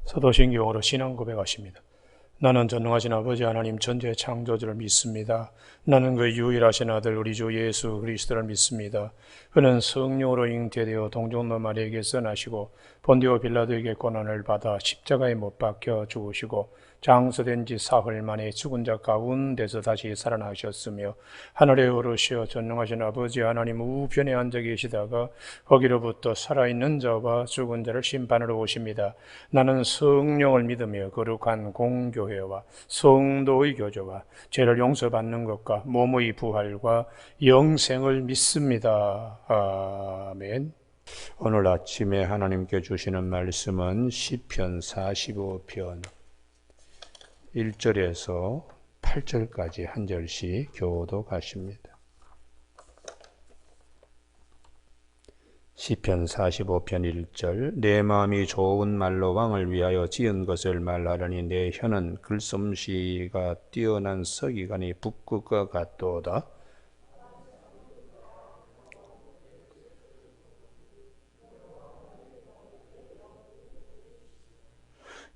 사도신경으로 신앙 고백하십니다. 나는 전능하신 아버지 하나님 전지의 창조주를 믿습니다. 나는 그 유일하신 아들 우리 주 예수 그리스도를 믿습니다. 그는 성령으로 잉태되어 동정노 마리아에게서 나시고 본디오 빌라도에게 고난을 받아 십자가에 못 박혀 죽으시고 장서된 지 사흘 만에 죽은 자 가운데서 다시 살아나셨으며 하늘에 오르시어 전능하신 아버지 하나님 우편에 앉아 계시다가 거기로부터 살아있는 자와 죽은 자를 심판하러 오십니다. 나는 성령을 믿으며 거룩한 공교회와 성도의 교제와 죄를 용서받는 것과 몸의 부활과 영생을 믿습니다. 아멘. 오늘 아침에 하나님께 주시는 말씀은 시편 45편 1절에서 8절까지 한 절씩 교독하십니다. 시편 45편 1절 내 마음이 좋은 말로 왕을 위하여 지은 것을 말하려니 내 혀는 글솜씨가 뛰어난 서기관이 북극과 같도다.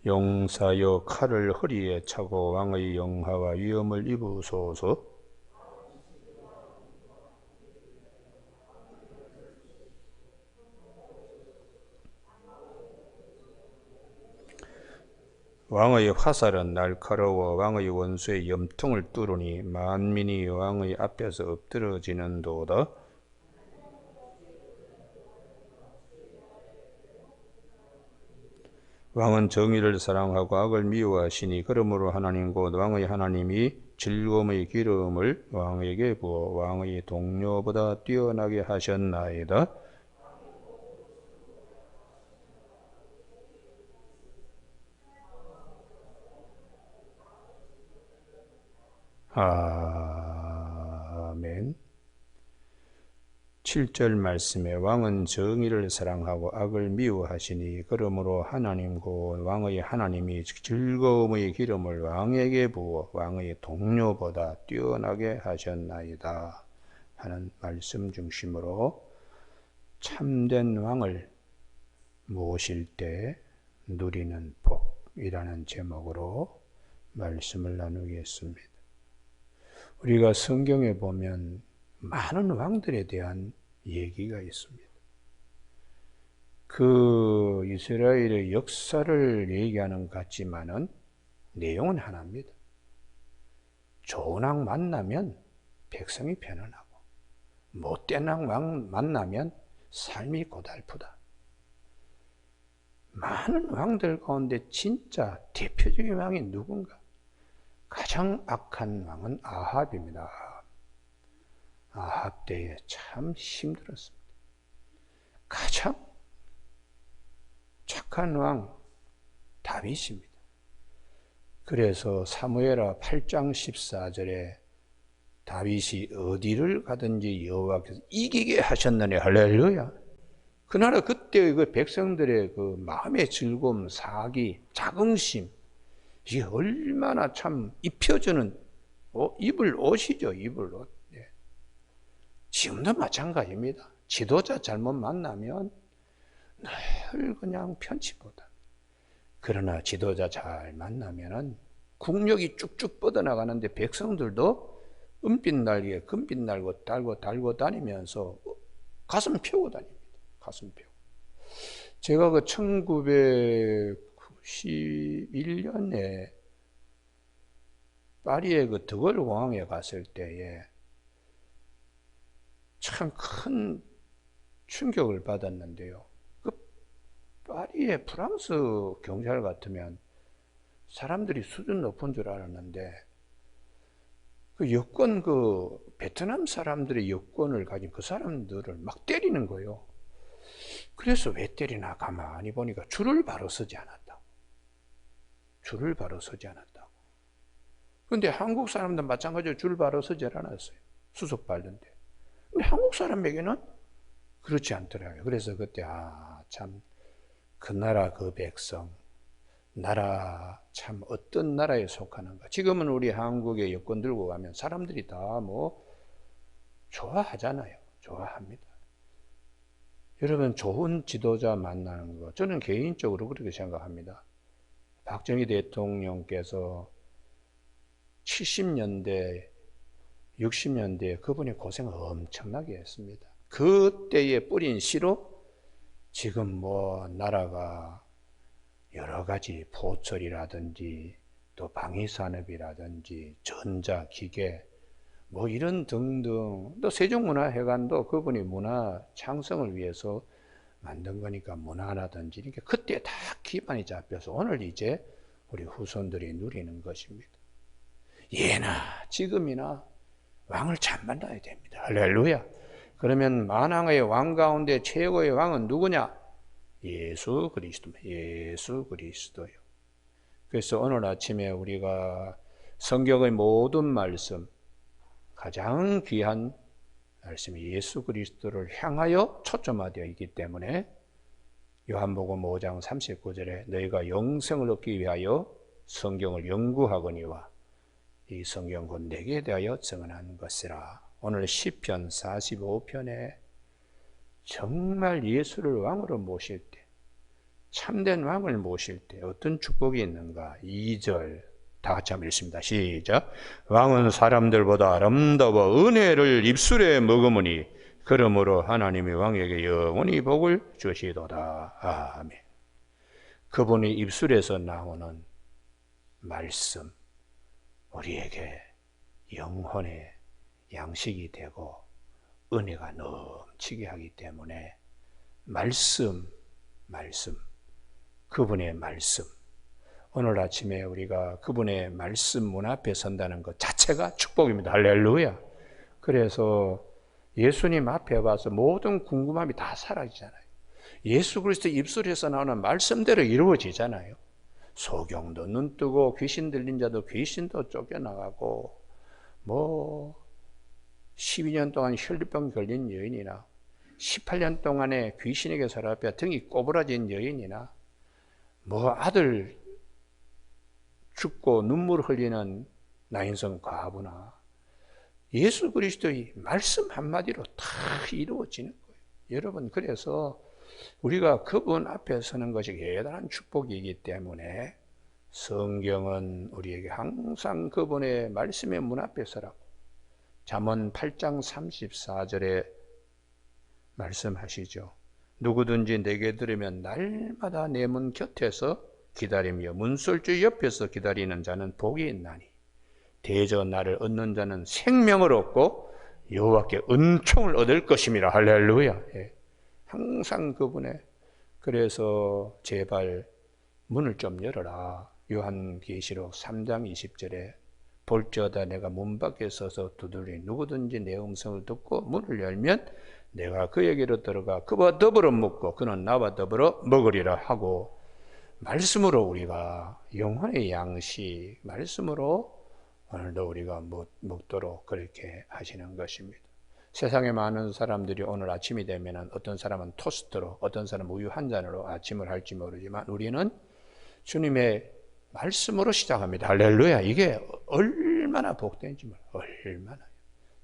용사여 칼을 허리에 차고 왕의 영화와 위엄을 입으소서. 왕의 화살은 날카로워 왕의 원수의 염통을 뚫으니 만민이 왕의 앞에서 엎드러지는도다. 왕은 정의를 사랑하고 악을 미워하시니 그러므로 하나님 곧 왕의 하나님이 즐거움의 기름을 왕에게 부어 왕의 동료보다 뛰어나게 하셨나이다. 아멘. 7절 말씀에 왕은 정의를 사랑하고 악을 미워하시니 그러므로 하나님 곧 왕의 하나님이 즐거움의 기름을 왕에게 부어 왕의 동료보다 뛰어나게 하셨나이다 하는 말씀 중심으로 참된 왕을 모실 때 누리는 복이라는 제목으로 말씀을 나누겠습니다. 우리가 성경에 보면 많은 왕들에 대한 얘기가 있습니다. 그 이스라엘의 역사를 얘기하는 것 같지만은 내용은 하나입니다. 좋은 왕 만나면 백성이 편안하고 못된 왕 만나면 삶이 고달프다. 많은 왕들 가운데 진짜 대표적인 왕이 누군가? 가장 악한 왕은 아합입니다. 아합 때에 참 힘들었습니다. 가장 착한 왕 다윗입니다. 그래서 사무엘하 8장 14절에 다윗이 어디를 가든지 여호와께서 이기게 하셨느니 할렐루야. 그 나라 그때의 그 백성들의 그 마음의 즐거움, 사기, 자긍심 이게 얼마나 참 입혀주는 입을 옷이죠. 입을 옷. 지금도 마찬가지입니다. 지도자 잘못 만나면 늘 그냥 편치보다. 그러나 지도자 잘 만나면은 국력이 쭉쭉 뻗어나가는데 백성들도 은빛 날개에 금빛 날고 달고 다니면서 가슴 펴고 다닙니다. 가슴 펴고. 제가 그 1991년에 파리의 그 드골 공항에 갔을 때에 참 큰 충격을 받았는데요. 그 파리의 프랑스 경찰 같으면 사람들이 수준 높은 줄 알았는데 그 여권 그 베트남 사람들의 여권을 가진 그 사람들을 막 때리는 거예요. 그래서 왜 때리나 가만히 보니까 줄을 바로 서지 않았다고. 줄을 바로 서지 않았다고. 그런데 한국 사람도 마찬가지로 줄 바로 서지 않았어요. 수속 밟는데. 근데 한국 사람에게는 그렇지 않더라고요. 그래서 그때 참 그 나라 그 백성 나라 참 어떤 나라에 속하는가. 지금은 우리 한국에 여권 들고 가면 사람들이 다 좋아하잖아요. 좋아합니다. 여러분 좋은 지도자 만나는 거 저는 개인적으로 그렇게 생각합니다. 박정희 대통령께서 70년대, 60년대에 그분이 고생을 엄청나게 했습니다. 그때에 뿌린 씨로 지금 뭐 나라가 여러 가지 포철이라든지 또 방위산업이라든지 전자기계 뭐 이런 등등, 또 세종문화회관도 그분이 문화 창성을 위해서 만든 거니까 문화라든지 이렇게 그때 다 기반이 잡혀서 오늘 이제 우리 후손들이 누리는 것입니다. 예나 지금이나 왕을 잘 만나야 됩니다. 할렐루야. 그러면 만왕의 왕 가운데 최고의 왕은 누구냐? 예수 그리스도. 예수 그리스도요. 그래서 오늘 아침에 우리가 성경의 모든 말씀, 가장 귀한 말씀이 예수 그리스도를 향하여 초점화되어 있기 때문에 요한복음 5장 39절에 너희가 영생을 얻기 위하여 성경을 연구하거니와 이 성경 곧 내게 대하여 증언한 것이라. 오늘 시편 45편에 정말 예수를 왕으로 모실 때, 참된 왕을 모실 때 어떤 축복이 있는가? 2절 다 같이 한번 읽습니다. 시작. 왕은 사람들보다 아름다워 은혜를 입술에 머금으니 그러므로 하나님이 왕에게 영원히 복을 주시도다. 아멘. 그분의 입술에서 나오는 말씀, 우리에게 영혼의 양식이 되고 은혜가 넘치게 하기 때문에 말씀, 그분의 말씀, 오늘 아침에 우리가 그분의 말씀 문 앞에 선다는 것 자체가 축복입니다. 할렐루야. 그래서 예수님 앞에 와서 모든 궁금함이 다 사라지잖아요. 예수 그리스도 입술에서 나오는 말씀대로 이루어지잖아요. 소경도 눈 뜨고 귀신 들린 자도 귀신도 쫓겨나가고 뭐 12년 동안 혈류병 걸린 여인이나 18년 동안에 귀신에게 사로잡혀 등이 꼬부라진 여인이나 뭐 아들 죽고 눈물 흘리는 나인성 과부나 예수 그리스도의 말씀 한마디로 다 이루어지는 거예요. 여러분, 그래서 우리가 그분 앞에 서는 것이 대단한 축복이기 때문에 성경은 우리에게 항상 그분의 말씀의 문 앞에 서라고 잠언 8장 34절에 말씀하시죠. 누구든지 내게 들으면 날마다 내 문 곁에서 기다리며 문설주 옆에서 기다리는 자는 복이 있나니 대저 나를 얻는 자는 생명을 얻고 여호와께 은총을 얻을 것임이라. 할렐루야. 예. 항상 그분의, 그래서 제발 문을 좀 열어라. 요한계시록 3장 20절에 볼지어다 내가 문 밖에 서서 두드리니 누구든지 내 음성을 듣고 문을 열면 내가 그에게로 들어가 그와 더불어 먹고 그는 나와 더불어 먹으리라 하고, 말씀으로 우리가 영혼의 양식, 말씀으로 오늘도 우리가 먹도록 그렇게 하시는 것입니다. 세상에 많은 사람들이 오늘 아침이 되면 어떤 사람은 토스트로, 어떤 사람은 우유 한 잔으로 아침을 할지 모르지만 우리는 주님의 말씀으로 시작합니다. 할렐루야. 이게 얼마나 복된지 얼마나.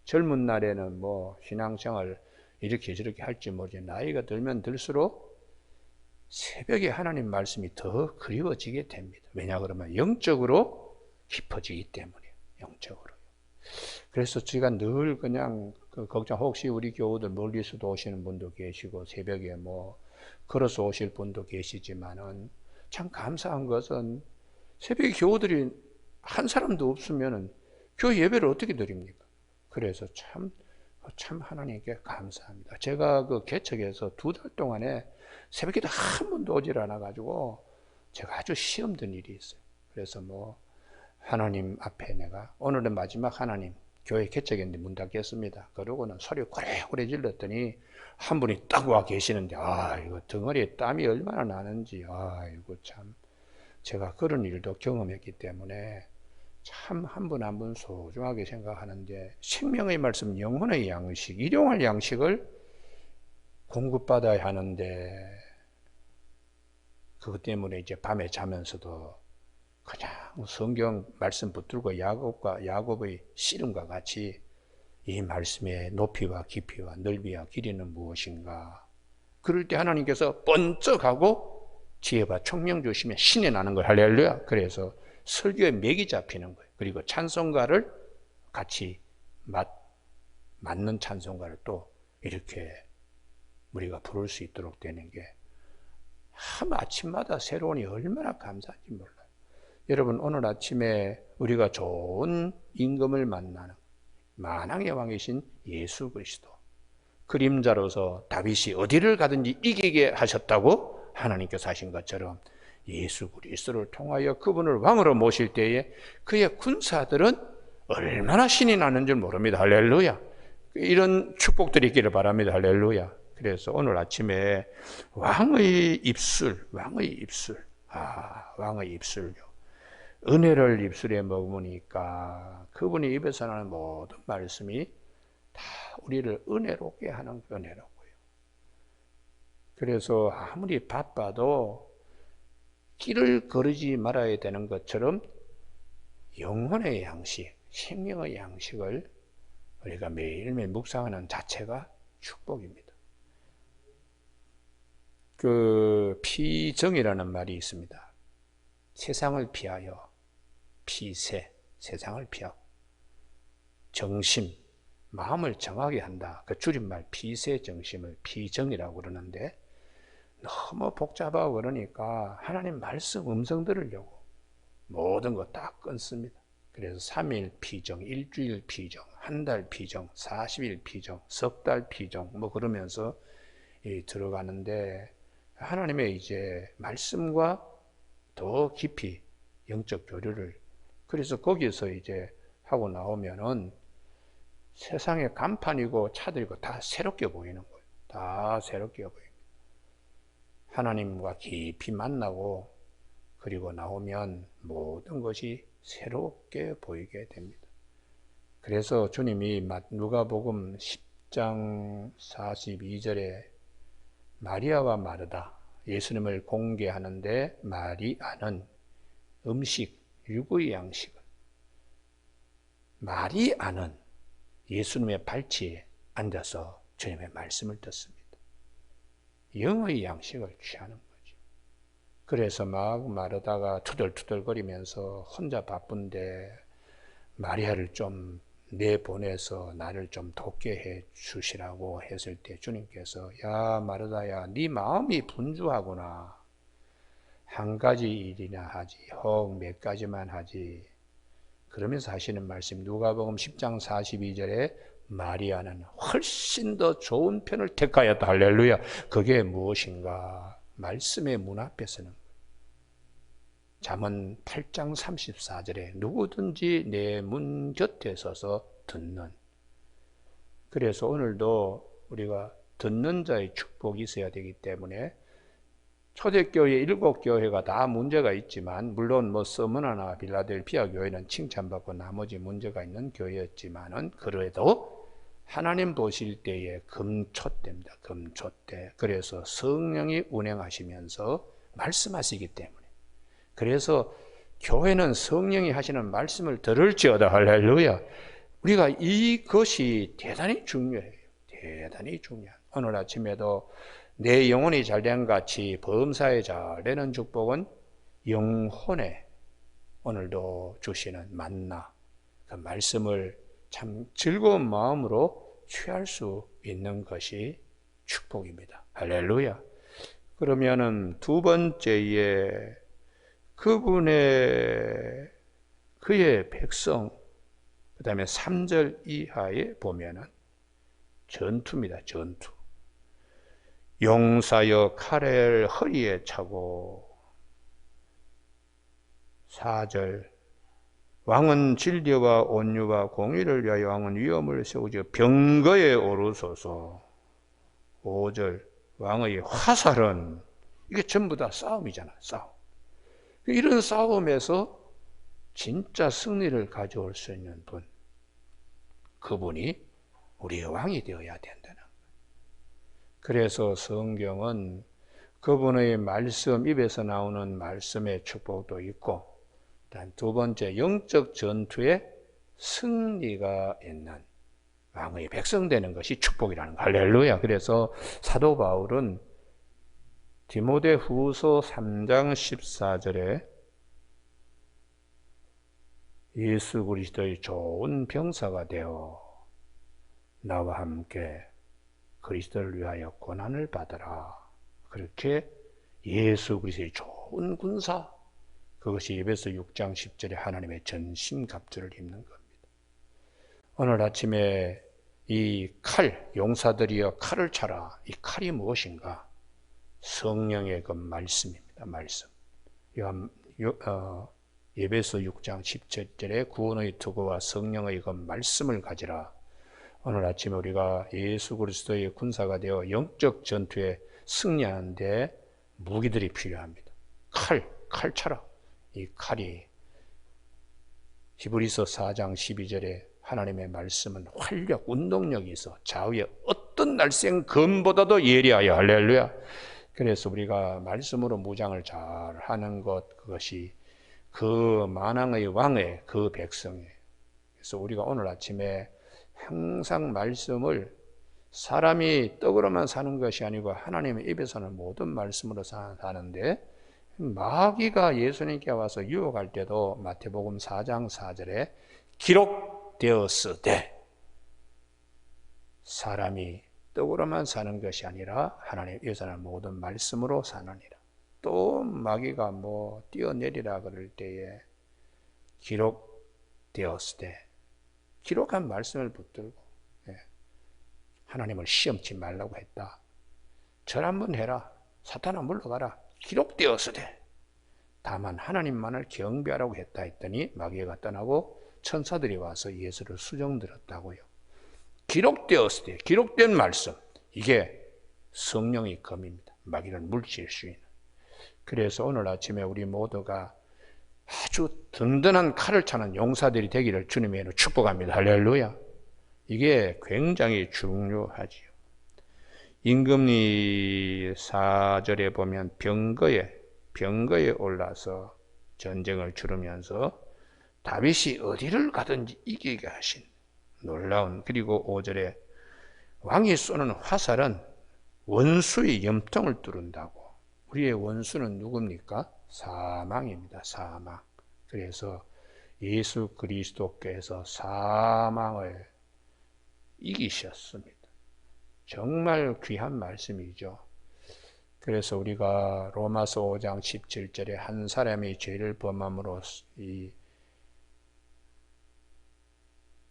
젊은 날에는 뭐 신앙생활 이렇게 저렇게 할지 모르지 나이가 들면 들수록 새벽에 하나님 말씀이 더 그리워지게 됩니다. 왜냐 그러면 영적으로 깊어지기 때문이에요. 영적으로. 그래서 제가 늘 그냥 걱정, 혹시 우리 교우들 멀리서도 오시는 분도 계시고 새벽에 뭐 걸어서 오실 분도 계시지만은 참 감사한 것은 새벽에 교우들이 한 사람도 없으면은 교회 예배를 어떻게 드립니까? 그래서 참 하나님께 감사합니다. 제가 그 개척에서 2달 동안에 새벽에도 한 번도 오질 않아가지고 제가 아주 시험 든 일이 있어요. 그래서 뭐 하나님 앞에 내가 오늘은 마지막 하나님, 교회 개척했는데 문 닫겠습니다. 그러고는 소리 고래고래 질렀더니 한 분이 딱 와 계시는데 이거 덩어리에 땀이 얼마나 나는지 이거 참 제가 그런 일도 경험했기 때문에 참 한 분 한 분 소중하게 생각하는데 생명의 말씀, 영혼의 양식, 일용할 양식을 공급받아야 하는데 그것 때문에 이제 밤에 자면서도 그냥 성경 말씀 붙들고 야곱의 씨름과 같이 이 말씀의 높이와 깊이와 넓이와 길이는 무엇인가. 그럴 때 하나님께서 번쩍하고 지혜와 총명 주시면 신이 나는 거예요. 할렐루야. 그래서 설교에 맥이 잡히는 거예요. 그리고 찬송가를 같이 맞는 찬송가를 또 이렇게 우리가 부를 수 있도록 되는 게 아침마다 새로우니 얼마나 감사한지 몰라요. 여러분, 오늘 아침에 우리가 좋은 임금을 만나는 만왕의 왕이신 예수 그리스도, 그림자로서 다윗이 어디를 가든지 이기게 하셨다고 하나님께서 하신 것처럼 예수 그리스도를 통하여 그분을 왕으로 모실 때에 그의 군사들은 얼마나 신이 나는 줄 모릅니다. 할렐루야. 이런 축복들이 있기를 바랍니다. 할렐루야. 그래서 오늘 아침에 왕의 입술, 왕의 입술요. 은혜를 입술에 머무니까 그분이 입에서 나는 모든 말씀이 다 우리를 은혜롭게 하는 은혜로고요. 그래서 아무리 바빠도 길을 거르지 말아야 되는 것처럼 영혼의 양식, 생명의 양식을 우리가 매일매일 묵상하는 자체가 축복입니다. 그 피정이라는 말이 있습니다. 세상을 피하여 피세, 세상을 피하고 정심, 마음을 정하게 한다. 그 줄임말 피세 정심을 피정이라고 그러는데 너무 복잡하고 그러니까 하나님 말씀 음성 들으려고 모든 거 다 끊습니다. 그래서 3일 피정, 일주일 피정, 한 달 피정, 40일 피정, 석 달 피정 뭐 그러면서 들어가는데 하나님의 이제 말씀과 더 깊이 영적 교류를 그래서 거기서 이제 하고 나오면은 세상의 간판이고 차들이고 다 새롭게 보이는 거예요. 다 새롭게 보입니다. 하나님과 깊이 만나고 그리고 나오면 모든 것이 새롭게 보이게 됩니다. 그래서 주님이 누가복음 10장 42절에 마리아와 마르다 예수님을 공개하는데 마리아는 음식, 육의 양식을 마리아는 예수님의 발치에 앉아서 주님의 말씀을 듣습니다. 영의 양식을 취하는 거죠. 그래서 막 마르다가 투덜투덜거리면서 혼자 바쁜데 마리아를 좀 내보내서 나를 좀 돕게 해 주시라고 했을 때 주님께서 야 마르다야 네 마음이 분주하구나. 한 가지 일이나 하지 혹 몇 가지만 하지. 그러면서 하시는 말씀 누가복음 10장 42절에 마리아는 훨씬 더 좋은 편을 택하였다. 할렐루야. 그게 무엇인가? 말씀의 문 앞에 서는 거예요. 잠언 8장 34절에 누구든지 내 문 곁에 서서 듣는. 그래서 오늘도 우리가 듣는 자의 축복이 있어야 되기 때문에 초대교회 7교회가 다 문제가 있지만 물론 뭐 서머나나 빌라델피아 교회는 칭찬받고 나머지 문제가 있는 교회였지만은 그래도 하나님 보실 때에 금초대입니다. 금초대. 그래서 성령이 운행하시면서 말씀하시기 때문에 그래서 교회는 성령이 하시는 말씀을 들을지어다. 할렐루야. 우리가 이것이 대단히 중요해요. 대단히 중요한. 오늘 아침에도 내 영혼이 잘된 같이 범사에 잘되는 축복은 영혼에 오늘도 주시는 만나 그 말씀을 참 즐거운 마음으로 취할 수 있는 것이 축복입니다. 할렐루야. 그러면은 두 번째에 그의 백성 그 다음에 3절 이하에 보면은 전투입니다. 전투. 용사여 칼을 허리에 차고 4절 왕은 진리와 온유와 공의를 위하여 왕은 위엄을 세우지 병거에 오르소서 5절 왕의 화살은 이게 전부 다 싸움이잖아. 싸움. 이런 싸움에서 진짜 승리를 가져올 수 있는 분 그분이 우리의 왕이 되어야 된다는 거예요. 그래서 성경은 그분의 말씀, 입에서 나오는 말씀의 축복도 있고 두 번째 영적 전투에 승리가 있는 왕의 백성 되는 것이 축복이라는 거. 할렐루야. 그래서 사도 바울은 디모데후서 3장 14절에 예수 그리스도의 좋은 병사가 되어 나와 함께 그리스도를 위하여 고난을 받으라. 그렇게 예수 그리스도의 좋은 군사, 그것이 에베소 6장 10절에 하나님의 전신갑주를 입는 겁니다. 오늘 아침에 이 칼, 용사들이여 칼을 차라. 이 칼이 무엇인가? 성령의 그 말씀입니다. 말씀. 에베소 6장 17절에 구원의 투구와 성령의 그 말씀을 가지라. 오늘 아침에 우리가 예수 그리스도의 군사가 되어 영적 전투에 승리하는데 무기들이 필요합니다. 칼 차라. 이 칼이 히브리서 4장 12절에 하나님의 말씀은 활력, 운동력이 있어 좌우에 어떤 날쌘 검보다도 예리하여. 할렐루야. 그래서 우리가 말씀으로 무장을 잘 하는 것, 그것이 그 만왕의 왕의 그 백성이에요. 그래서 우리가 오늘 아침에 항상 말씀을 사람이 떡으로만 사는 것이 아니고 하나님의 입에서는 모든 말씀으로 사는데, 마귀가 예수님께 와서 유혹할 때도 마태복음 4장 4절에 기록되었으되 사람이 떡으로만 사는 것이 아니라 하나님의 입에서는 모든 말씀으로 사느니라. 또 마귀가 뛰어내리라 그럴 때에 기록되었으되, 기록한 말씀을 붙들고 하나님을 시험치 말라고 했다. 절 한번 해라. 사탄아 물러가라. 기록되었으되 다만 하나님만을 경배하라고 했다 했더니 마귀가 떠나고 천사들이 와서 예수를 수정들었다고요. 기록되었으되, 기록된 말씀, 이게 성령의 검입니다. 마귀를 물리칠 수 있는. 그래서 오늘 아침에 우리 모두가 아주 든든한 칼을 차는 용사들이 되기를 주님의 이름으로 축복합니다. 할렐루야. 이게 굉장히 중요하지요. 임금니 4절에 보면 병거에 올라서 전쟁을 치르면서 다윗이 어디를 가든지 이기게 하신 놀라운, 그리고 5절에 왕이 쏘는 화살은 원수의 염통을 뚫는다고. 우리의 원수는 누굽니까? 사망입니다. 사망. 그래서 예수 그리스도께서 사망을 이기셨습니다. 정말 귀한 말씀이죠. 그래서 우리가 로마서 5장 17절에 한 사람이 죄를 범함으로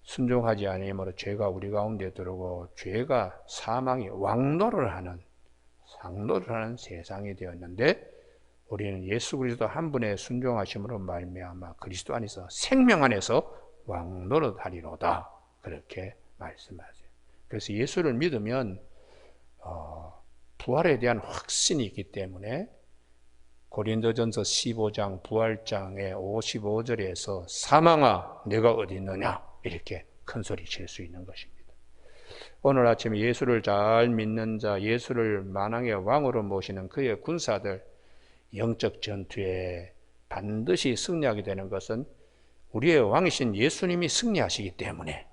순종하지 아니므로 죄가 우리 가운데 들어오고 죄가 사망이 왕노를 하는 세상이 되었는데, 우리는 예수 그리스도 한 분의 순종하심으로 말미암아 그리스도 안에서 생명 안에서 왕노릇하리로다. 그렇게 말씀하세요. 그래서 예수를 믿으면 부활에 대한 확신이 있기 때문에 고린도전서 15장 부활장의 55절에서 사망아 내가 어디 있느냐 이렇게 큰 소리 칠 수 있는 것입니다. 오늘 아침에 예수를 잘 믿는 자, 예수를 만왕의 왕으로 모시는 그의 군사들, 영적 전투에 반드시 승리하게 되는 것은 우리의 왕이신 예수님이 승리하시기 때문에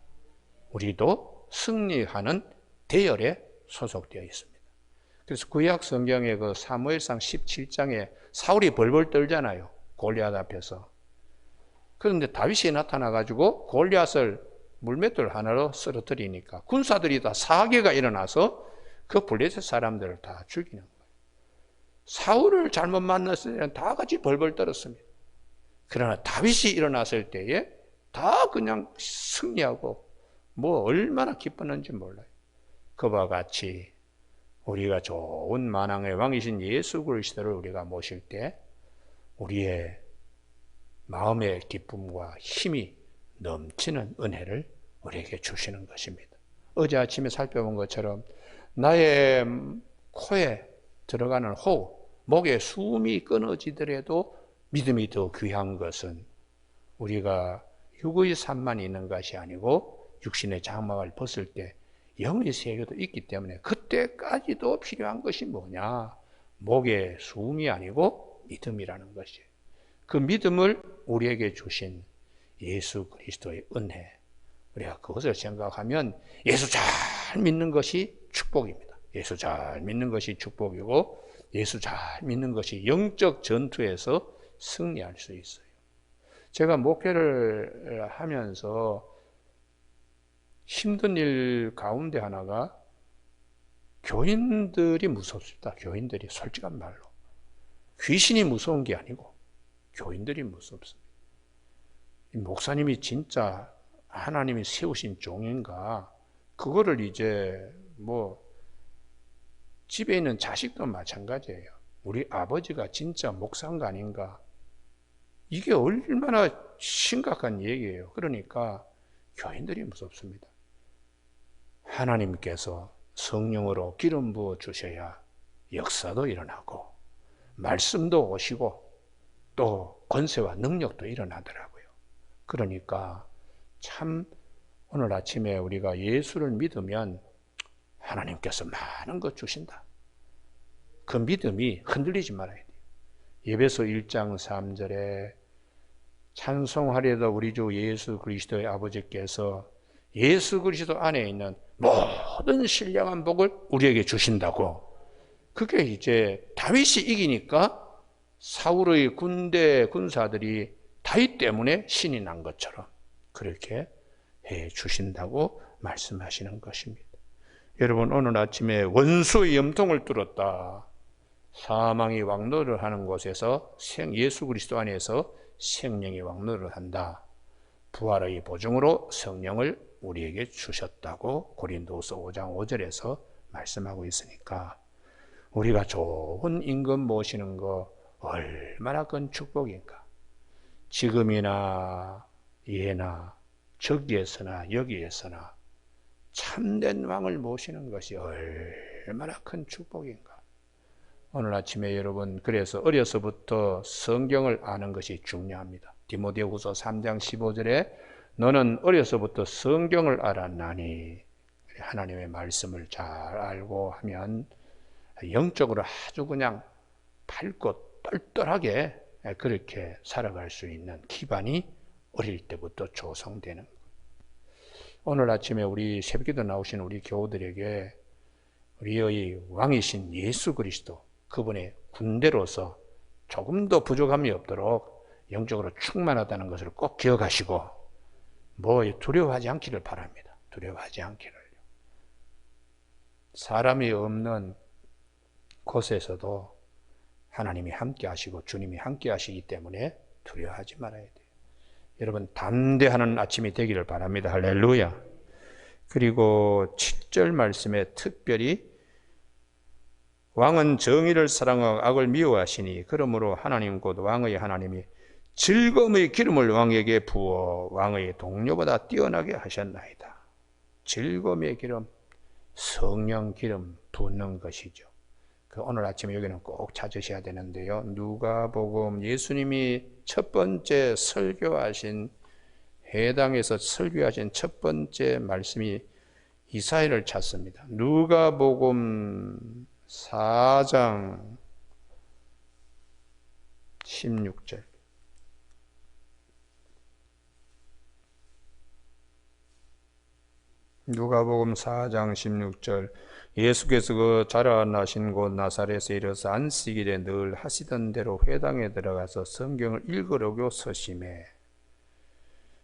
우리도 승리하는 대열에 소속되어 있습니다. 그래서 구약 성경의 그 사무엘상 17장에 사울이 벌벌 떨잖아요. 골리앗 앞에서. 그런데 다윗이 나타나가지고 골리앗을 물맷돌 하나로 쓰러뜨리니까 군사들이 다 사개가 일어나서 그 블레셋 사람들을 다 죽이는 거예요. 사울을 잘못 만났을 때는 다 같이 벌벌 떨었습니다. 그러나 다윗이 일어났을 때에 다 그냥 승리하고 얼마나 기뻤는지 몰라요. 그와 같이 우리가 좋은 만왕의 왕이신 예수 그리스도를 우리가 모실 때 우리의 마음의 기쁨과 힘이 넘치는 은혜를 우리에게 주시는 것입니다. 어제 아침에 살펴본 것처럼 나의 코에 들어가는 호흡, 목에 숨이 끊어지더라도 믿음이 더 귀한 것은 우리가 육의 삶만 있는 것이 아니고 육신의 장막을 벗을 때 영의 세계도 있기 때문에 그때까지도 필요한 것이 뭐냐? 목에 숨이 아니고 믿음이라는 것이에요. 그 믿음을 우리에게 주신 예수 그리스도의 은혜, 우리가 그것을 생각하면 예수 잘 믿는 것이 축복입니다. 예수 잘 믿는 것이 축복이고 예수 잘 믿는 것이 영적 전투에서 승리할 수 있어요. 제가 목회를 하면서 힘든 일 가운데 하나가 교인들이 무섭습니다. 교인들이 솔직한 말로. 귀신이 무서운 게 아니고 교인들이 무섭습니다. 목사님이 진짜 하나님이 세우신 종인가? 그거를 이제 집에 있는 자식도 마찬가지예요. 우리 아버지가 진짜 목사인가 아닌가? 이게 얼마나 심각한 얘기예요. 그러니까 교인들이 무섭습니다. 하나님께서 성령으로 기름 부어 주셔야 역사도 일어나고 말씀도 오시고 또 권세와 능력도 일어나더라고요. 그러니까 참 오늘 아침에 우리가 예수를 믿으면 하나님께서 많은 것 주신다. 그 믿음이 흔들리지 말아야 돼요. 예배소 1장 3절에 찬송하려다 우리 주 예수 그리스도의 아버지께서 예수 그리스도 안에 있는 모든 신령한 복을 우리에게 주신다고. 그게 이제 다윗이 이기니까 사울의 군대 군사들이 다윗 때문에 신이 난 것처럼 그렇게 해 주신다고 말씀하시는 것입니다. 여러분, 오늘 아침에 원수의 염통을 뚫었다. 사망이 왕노를 하는 곳에서 예수 그리스도 안에서 생명이 왕노를 한다. 부활의 보증으로 성령을 우리에게 주셨다고 고린도서 5장 5절에서 말씀하고 있으니까 우리가 좋은 임금 모시는 거 얼마나 큰 축복인가. 지금이나 예나 저기에서나 여기에서나 참된 왕을 모시는 것이 얼마나 큰 축복인가. 오늘 아침에 여러분, 그래서 어려서부터 성경을 아는 것이 중요합니다. 디모데후서 3장 15절에 너는 어려서부터 성경을 알았나니, 하나님의 말씀을 잘 알고 하면 영적으로 아주 그냥 밝고 똘똘하게 그렇게 살아갈 수 있는 기반이 어릴 때부터 조성되는 거예요. 오늘 아침에 우리 새벽기도 나오신 우리 교우들에게 우리의 왕이신 예수 그리스도, 그분의 군대로서 조금도 부족함이 없도록 영적으로 충만하다는 것을 꼭 기억하시고 두려워하지 않기를 바랍니다. 두려워하지 않기를요. 사람이 없는 곳에서도 하나님이 함께 하시고 주님이 함께 하시기 때문에 두려워하지 말아야 돼요. 여러분, 담대하는 아침이 되기를 바랍니다. 할렐루야. 그리고 7절 말씀에 특별히 왕은 정의를 사랑하고 악을 미워하시니 그러므로 하나님 곧 왕의 하나님이 즐거움의 기름을 왕에게 부어 왕의 동료보다 뛰어나게 하셨나이다. 즐거움의 기름, 성령 기름 붓는 것이죠. 오늘 아침에 여기는 꼭 찾으셔야 되는데요. 누가복음, 예수님이 첫 번째 설교하신, 회당에서 설교하신 첫 번째 말씀이 이사야를 찾습니다. 누가복음 4장 16절. 누가복음 4장 16절. 예수께서 그 자라나신 곳 나사렛에 이르러서 안식일에 늘 하시던 대로 회당에 들어가서 성경을 읽으려고 서심해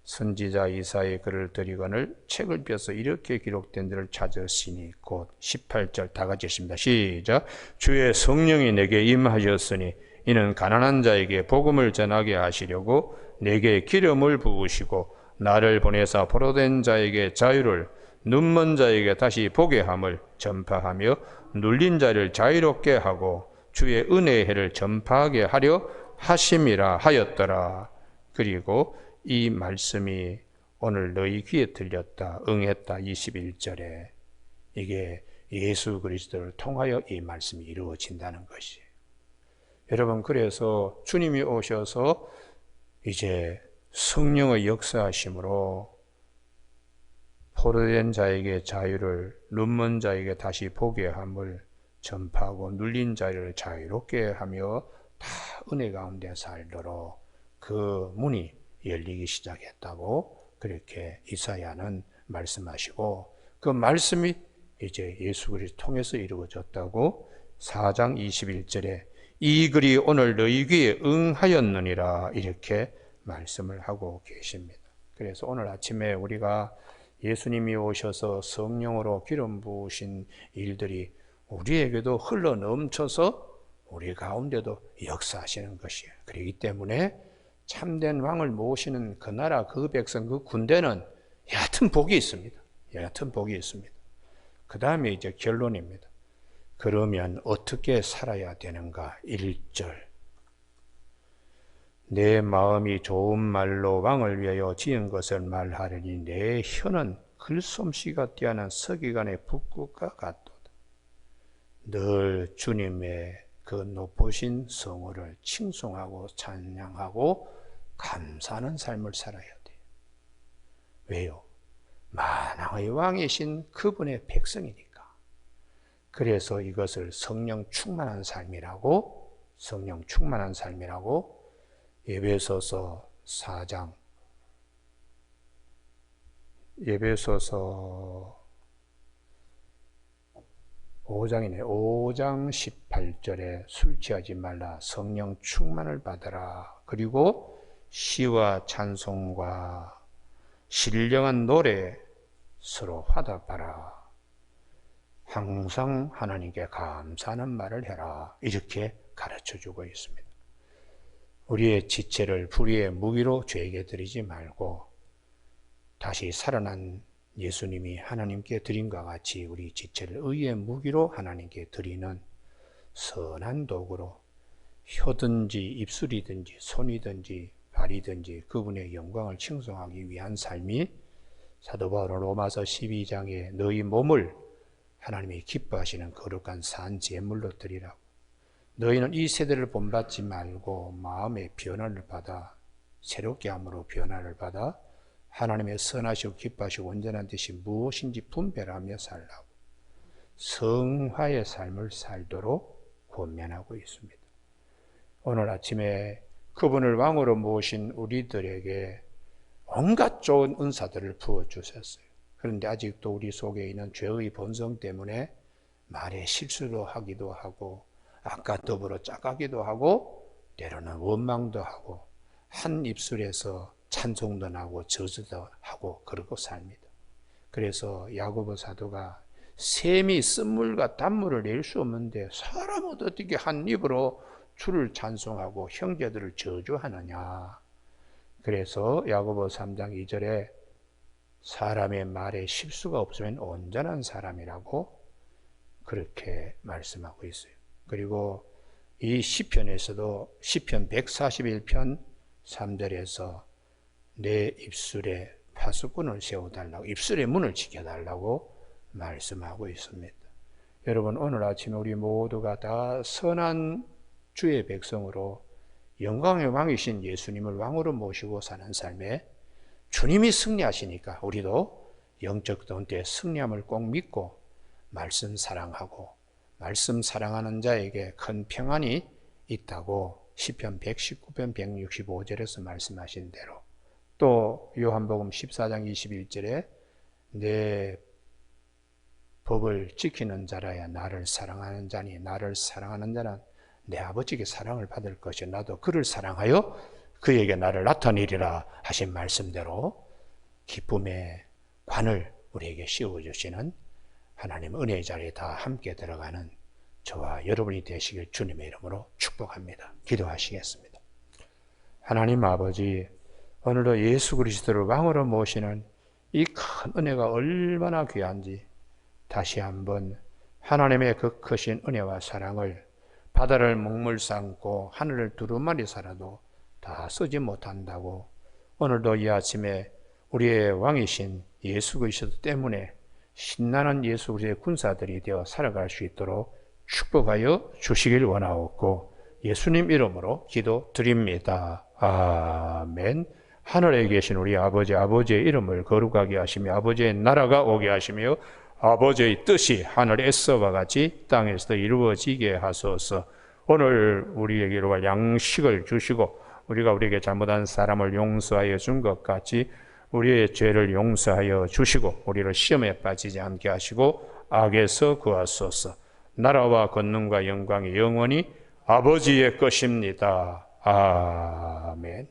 선지자 이사야의 글을 들이거늘 책을 펴서 이렇게 기록된 데를 찾으시니 곧 18절 다 같이 읽습니다. 시작. 주의 성령이 내게 임하셨으니 이는 가난한 자에게 복음을 전하게 하시려고 내게 기름을 부으시고 나를 보내사 포로된 자에게 자유를, 눈먼 자에게 다시 보게 함을 전파하며 눌린 자를 자유롭게 하고 주의 은혜의 해를 전파하게 하려 하심이라 하였더라. 그리고 이 말씀이 오늘 너희 귀에 들렸다, 응했다 21절에 이게 예수 그리스도를 통하여 이 말씀이 이루어진다는 것이에요. 여러분, 그래서 주님이 오셔서 이제 성령의 역사하심으로 포로된 자에게 자유를, 눈먼 자에게 다시 보게 함을 전파하고 눌린 자를 자유롭게 하며 다 은혜 가운데 살도록 그 문이 열리기 시작했다고 그렇게 이사야는 말씀하시고 그 말씀이 이제 예수 그리스도 통해서 이루어졌다고 4장 21절에 이 글이 오늘 너희 귀에 응하였느니라 이렇게 말씀을 하고 계십니다. 그래서 오늘 아침에 우리가 예수님이 오셔서 성령으로 기름 부으신 일들이 우리에게도 흘러 넘쳐서 우리 가운데도 역사하시는 것이에요. 그렇기 때문에 참된 왕을 모시는 그 나라, 그 백성, 그 군대는 여하튼 복이 있습니다. 여하튼 복이 있습니다. 그 다음에 이제 결론입니다. 그러면 어떻게 살아야 되는가? 1절. 내 마음이 좋은 말로 왕을 위하여 지은 것을 말하려니 내 혀는 글솜씨가 뛰어난 서기관의 붓끝과 같도다. 늘 주님의 그 높으신 성호를 칭송하고 찬양하고 감사하는 삶을 살아야 돼요. 왜요? 만왕의 왕이신 그분의 백성이니까. 그래서 이것을 성령 충만한 삶이라고 에베소서 4장 에베소서 5장 18절에 술 취하지 말라 성령 충만을 받으라. 그리고 시와 찬송과 신령한 노래 서로 화답하라. 항상 하나님께 감사하는 말을 해라. 이렇게 가르쳐주고 있습니다. 우리의 지체를 불의의 무기로 죄에게 드리지 말고 다시 살아난 예수님이 하나님께 드림과 같이 우리 지체를 의의 무기로 하나님께 드리는 선한 도구로 혀든지 입술이든지 손이든지 발이든지 그분의 영광을 칭송하기 위한 삶이 사도 바울은 로마서 12장에 너희 몸을 하나님이 기뻐하시는 거룩한 산 제물로 드리라고. 너희는 이 세대를 본받지 말고 마음의 변화를 받아 새롭게 함으로 변화를 받아 하나님의 선하시고 기뻐하시고 온전한 뜻이 무엇인지 분별하며 살라고 성화의 삶을 살도록 권면하고 있습니다. 오늘 아침에 그분을 왕으로 모신 우리들에게 온갖 좋은 은사들을 부어주셨어요. 그런데 아직도 우리 속에 있는 죄의 본성 때문에 말에 실수도 하기도 하고 아까 더불어 짝하기도 하고 때로는 원망도 하고 한 입술에서 찬송도 나고 저주도 하고 그러고 삽니다. 그래서 야고보 사도가 샘이 쓴물과 단물을 낼 수 없는데 사람은 어떻게 한 입으로 주를 찬송하고 형제들을 저주하느냐. 그래서 야고보 3장 2절에 사람의 말에 실수가 없으면 온전한 사람이라고 그렇게 말씀하고 있어요. 그리고 이 시편에서도 시편 141편 3절에서 내 입술에 파수꾼을 세워달라고 입술의 문을 지켜달라고 말씀하고 있습니다. 여러분 오늘 아침에 우리 모두가 다 선한 주의 백성으로 영광의 왕이신 예수님을 왕으로 모시고 사는 삶에 주님이 승리하시니까 우리도 영적 전투에 승리함을 꼭 믿고 말씀 사랑하고 말씀 사랑하는 자에게 큰 평안이 있다고 시편 119편 165절에서 말씀하신 대로 또 요한복음 14장 21절에 내 법을 지키는 자라야 나를 사랑하는 자니 나를 사랑하는 자는 내 아버지께 사랑을 받을 것이요 나도 그를 사랑하여 그에게 나를 나타내리라 하신 말씀대로 기쁨의 관을 우리에게 씌워주시는 하나님 은혜의 자리에 다 함께 들어가는 저와 여러분이 되시길 주님의 이름으로 축복합니다. 기도하시겠습니다. 하나님 아버지, 오늘도 예수 그리스도를 왕으로 모시는 이 큰 은혜가 얼마나 귀한지 다시 한번 하나님의 그 크신 은혜와 사랑을 바다를 먹물 삼고 하늘을 두루마리 살아도 다 쓰지 못한다고 오늘도 이 아침에 우리의 왕이신 예수 그리스도 때문에 신나는 예수 그리스도의 군사들이 되어 살아갈 수 있도록 축복하여 주시길 원하옵고 예수님 이름으로 기도드립니다. 아멘. 하늘에 계신 우리 아버지, 아버지의 이름을 거룩하게 하시며 아버지의 나라가 오게 하시며 아버지의 뜻이 하늘에서와 같이 땅에서도 이루어지게 하소서. 오늘 우리에게 이루어갈 양식을 주시고 우리가 우리에게 잘못한 사람을 용서하여 준 것 같이 우리의 죄를 용서하여 주시고 우리를 시험에 빠지지 않게 하시고 악에서 구하소서. 나라와 권능과 영광이 영원히 아버지의 것입니다. 아멘.